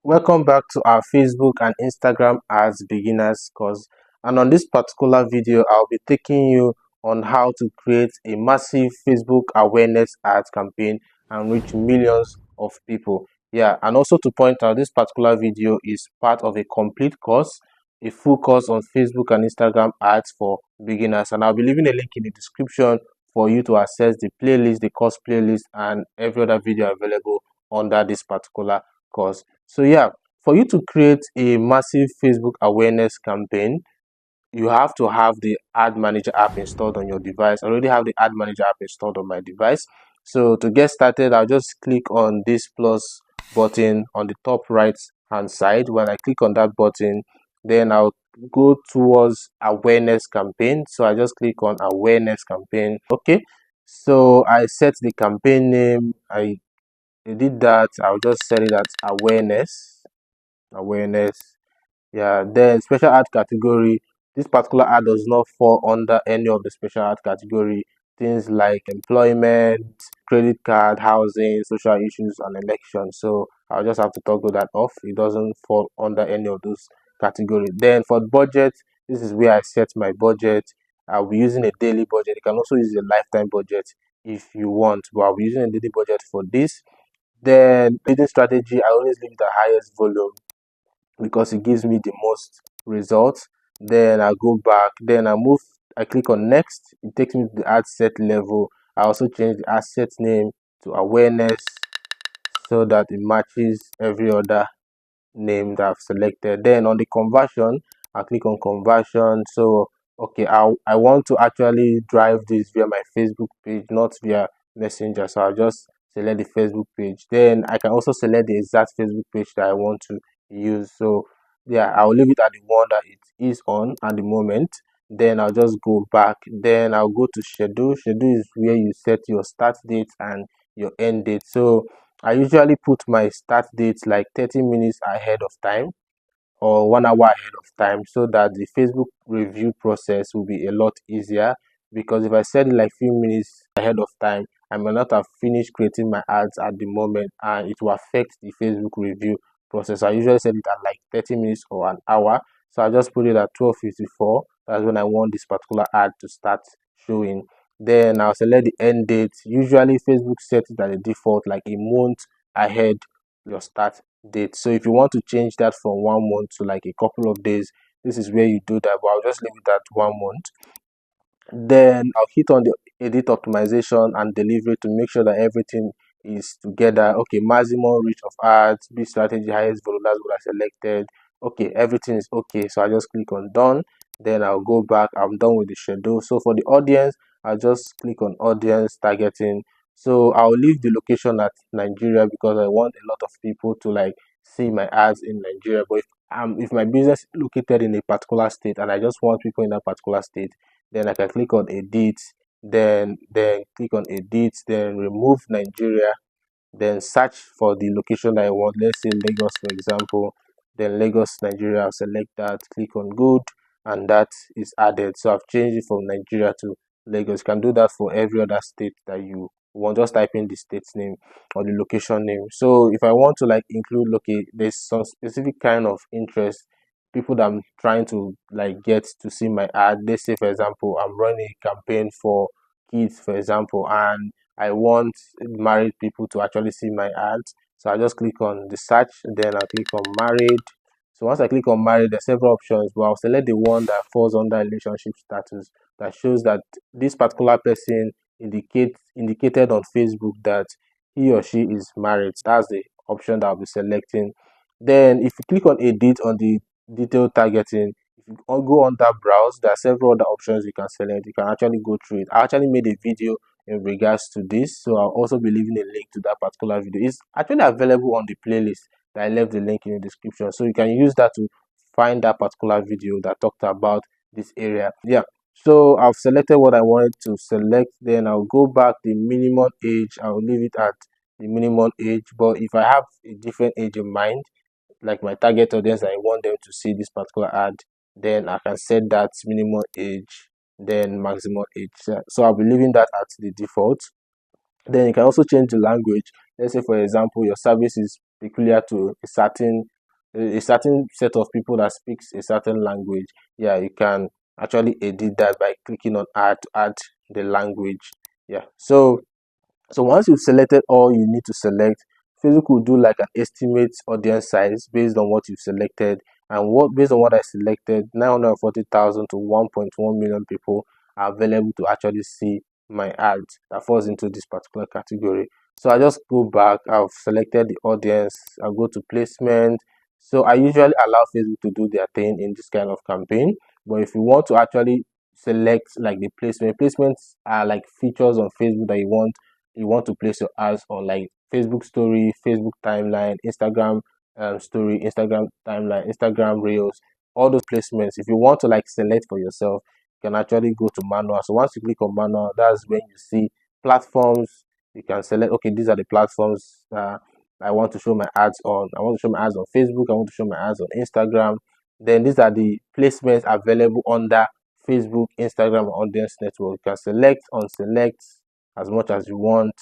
Welcome back to our Facebook and Instagram as beginners course. And on this particular video, I'll be taking you on how to create a massive Facebook awareness ads campaign and reach millions of people. Yeah, and also to point out, this particular video is part of a complete course, a full course on Facebook and Instagram ads for beginners. And I'll be leaving a link in the description for you to access the playlist, the course playlist, and every other video available under this particular course. So yeah, for you to create a massive Facebook awareness campaign, you have to have the Ad Manager app installed on your device. I already have the Ad Manager app installed on my device. So to get started, I'll just click on this plus button on the top right hand side. When I click on that button, then I'll go towards awareness campaign. So I just click on awareness campaign. Okay. So I set the campaign name. I did that. I'll just set it as awareness. Yeah, then special ad category. This particular ad does not fall under any of the special ad category. Things like employment, credit card, housing, social issues, and elections. So I'll just have to toggle that off. It doesn't fall under any of those categories. Then for budget, this is where I set my budget. I'll be using a daily budget. You can also use a lifetime budget if you want, but I'll be using a daily budget for this. Then bidding strategy, I always leave the highest volume because it gives me the most results. Then I go back, then I click on next. It takes me to the ad set level. I also change the asset name to awareness so that it matches every other name that I've selected. Then on the conversion, I click on conversion. So okay, I want to actually drive this via my Facebook page, not via Messenger. So I'll just select the Facebook page. Then I can also select the exact Facebook page that I want to use. So yeah, I'll leave it at the one that it is on at the moment. Then I'll just go back. Then I'll go to schedule. Schedule is where you set your start date and your end date. So I usually put my start date like 30 minutes ahead of time or 1 hour ahead of time so that the Facebook review process will be a lot easier. Because if I set it like few minutes ahead of time, I may not have finished creating my ads at the moment and it will affect the Facebook review process. I usually set it at like 30 minutes or an hour. So I just put it at 12:54. That's when I want this particular ad to start showing. Then I'll select the end date. Usually Facebook sets it at the default like a month ahead your start date. So if you want to change that from 1 month to like a couple of days, this is where you do that, but I'll just leave it at 1 month. Then I'll hit on the edit optimization and delivery to make sure that everything is together. Okay, maximum reach of ads, bid strategy, highest volume, that's what I selected. Okay, everything is okay, so I just click on done. Then I'll go back. I'm done with the schedule. So for the audience, I'll just click on audience targeting. So I'll leave the location at Nigeria because I want a lot of people to like see my ads in Nigeria. But if my business is located in a particular state and I just want people in that particular state, then I can click on edit, then click on edit, then remove Nigeria, then search for the location that I want. Let's say Lagos, for example. Then Lagos, Nigeria. I'll select that, click on good, and that is added. So I've changed it from Nigeria to Lagos. You can do that for every other state that you want. Just type in the state's name or the location name. So if I want to like include there's some specific kind of interest, people that I'm trying to like get to see my ad. Let's say for example, I'm running a campaign for kids, for example, and I want married people to actually see my ads. So I just click on the search, then I click on married. So once I click on married, there's several options, but I'll select the one that falls under relationship status, that shows that this particular person indicated on Facebook that he or she is married. That's the option that I'll be selecting. Then if you click on edit on the detailed targeting, if you go on that browse, there are several other options you can select. You can actually go through it. I actually made a video in regards to this, so I'll also be leaving a link to that particular video. It's actually available on the playlist that I left the link in the description, so you can use that to find that particular video that talked about this area. Yeah, so I've selected what I wanted to select. Then I'll go back the minimum age. I'll leave it at the minimum age, but if I have a different age in mind, like my target audience, I want them to see this particular ad, then I can set that minimum age, then maximum age. So I'll be leaving that at the default. Then you can also change the language. Let's say for example your service is peculiar to a certain a certain set of people that speaks a certain language, yeah, you can actually edit that by clicking on add to add the language. Yeah, so once you've selected all you need to select, Facebook will do like an estimate audience size based on what you've selected. And what based on what I selected, 940,000 to 1.1 million people are available to actually see my ads that falls into this particular category. So I just go back, I've selected the audience, I go to placement. So I usually allow Facebook to do their thing in this kind of campaign. But if you want to actually select like the placements are like features on Facebook that you want to place your ads on, like Facebook story, Facebook timeline, Instagram story, Instagram timeline, Instagram reels, all those placements. If you want to like select for yourself, you can actually go to manual. So once you click on manual, that's when you see platforms. You can select, okay, these are the platforms I want to show my ads on. I want to show my ads on Facebook. I want to show my ads on Instagram. Then these are the placements available under Facebook, Instagram, audience network. You can select, unselect as much as you want.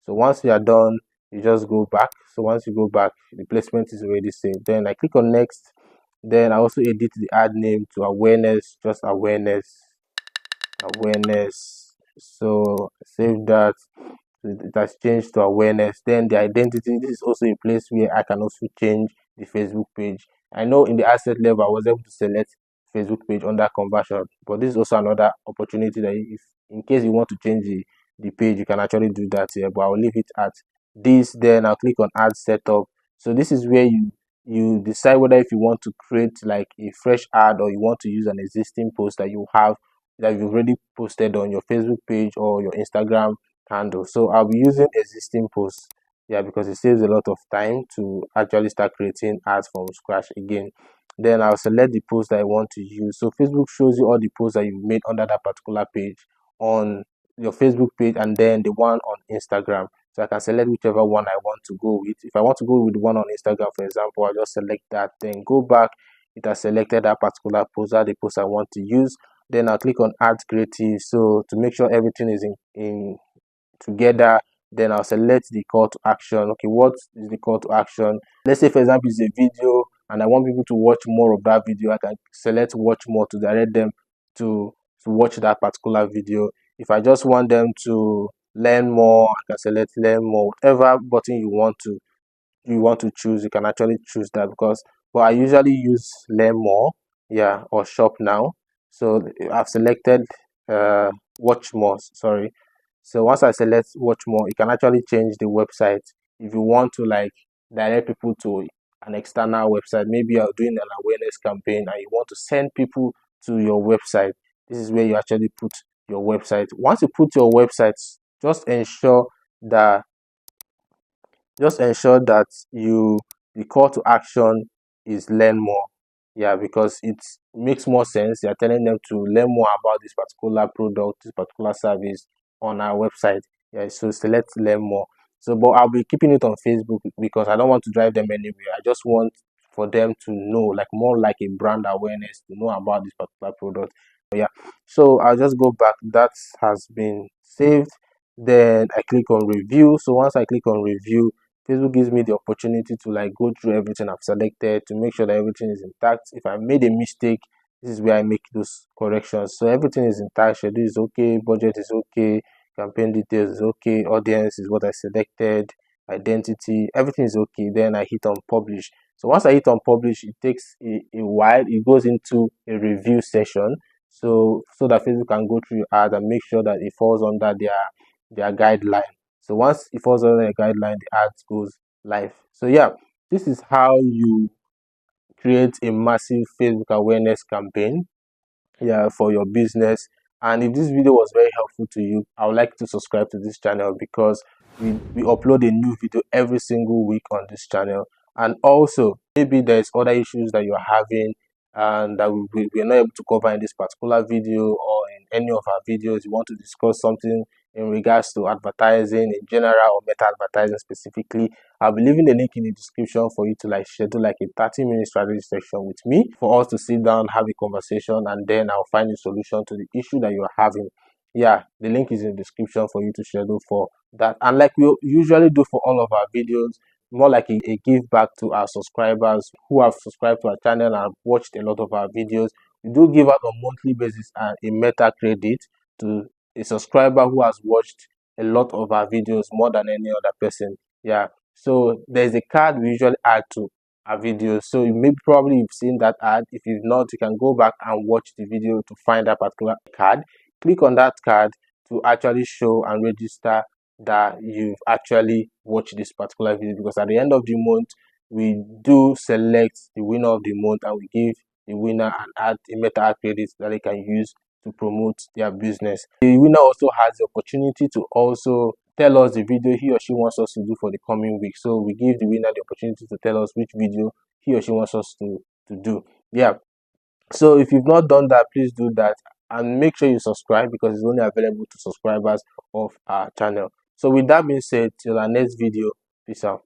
So once you are done, you just go back. So once you go back, the placement is already saved. Then I click on next. Then I also edit the ad name to awareness, just awareness. So save that. It has changed to awareness. Then the identity, this is also a place where I can also change the Facebook page. I know in the asset level I was able to select Facebook page under conversion, but this is also another opportunity that if in case you want to change the page, you can actually do that here. But I'll leave it at this. Then I'll click on add setup. So this is where you decide whether if you want to create like a fresh ad or you want to use an existing post that you have that you've already posted on your Facebook page or your Instagram handle. So I'll be using existing posts, yeah, because it saves a lot of time to actually start creating ads from scratch again. Then I'll select the post that I want to use. So Facebook shows you all the posts that you've made under that particular page on your Facebook page and then the one on Instagram. So I can select whichever one I want to go with. If I want to go with the one on Instagram, for example, I'll just select that, then go back. It has selected that particular post, that the post I want to use. Then I'll click on add creative. So to make sure everything is in together, then I'll select the call to action. Okay, what is the call to action? Let's say for example it's a video and I want people to watch more of that video. I can select watch more to direct them to watch that particular video. If I just want them to learn more, I can select learn more. Whatever button you want to choose, you can actually choose that. Because but I usually use learn more, yeah, or shop now. So I've selected watch more, sorry. So once I select watch more, you can actually change the website if you want to like direct people to an external website. Maybe you're doing an awareness campaign and you want to send people to your website. This is where you actually put your website. Once you put your website, just ensure that you the call to action is learn more, yeah, because it makes more sense. You're telling them to learn more about this particular product, this particular service on our website. Yeah, so select learn more. So but I'll be keeping it on Facebook because I don't want to drive them anywhere. I just want for them to know, like more like a brand awareness, to know about this particular product. But yeah, so I'll just go back. That has been saved. Then I click on review. So once I click on review, Facebook gives me the opportunity to like go through everything I've selected to make sure that everything is intact. If I made a mistake, this is where I make those corrections. So everything is intact, schedule is okay, budget is okay, campaign details is okay, audience is what I selected, identity, everything is okay. Then I hit on publish. So once I hit on publish, it takes a while. It goes into a review session. So that Facebook can go through your ad and make sure that it falls under their guideline. So once it falls under a guideline, the ads goes live. So yeah, this is how you create a massive Facebook awareness campaign, yeah, for your business. And if this video was very helpful to you, I would like to subscribe to this channel because we upload a new video every single week on this channel. And also maybe there's other issues that you're having and that we're not able to cover in this particular video or in any of our videos. You want to discuss something in regards to advertising in general or meta advertising specifically, I'll be leaving the link in the description for you to like schedule like a 30-minute strategy session with me for us to sit down, have a conversation, and then I'll find a solution to the issue that you're having. Yeah, the link is in the description for you to schedule for that. And like we usually do for all of our videos, more like a give back to our subscribers who have subscribed to our channel and watched a lot of our videos. We do give out on monthly basis a meta credit to a subscriber who has watched a lot of our videos more than any other person. Yeah, so there's a card we usually add to our videos. So you maybe probably you've seen that ad. If you've not, you can go back and watch the video to find that particular card. Click on that card to actually show and register that you've actually watched this particular video, because at the end of the month we do select the winner of the month and we give the winner an ad, a meta ad credit that they can use to promote their business. The winner also has the opportunity to also tell us the video he or she wants us to do for the coming week. So we give the winner the opportunity to tell us which video he or she wants us to do. Yeah, so if you've not done that, please do that and make sure you subscribe, because it's only available to subscribers of our channel. So with that being said, till our next video, peace out.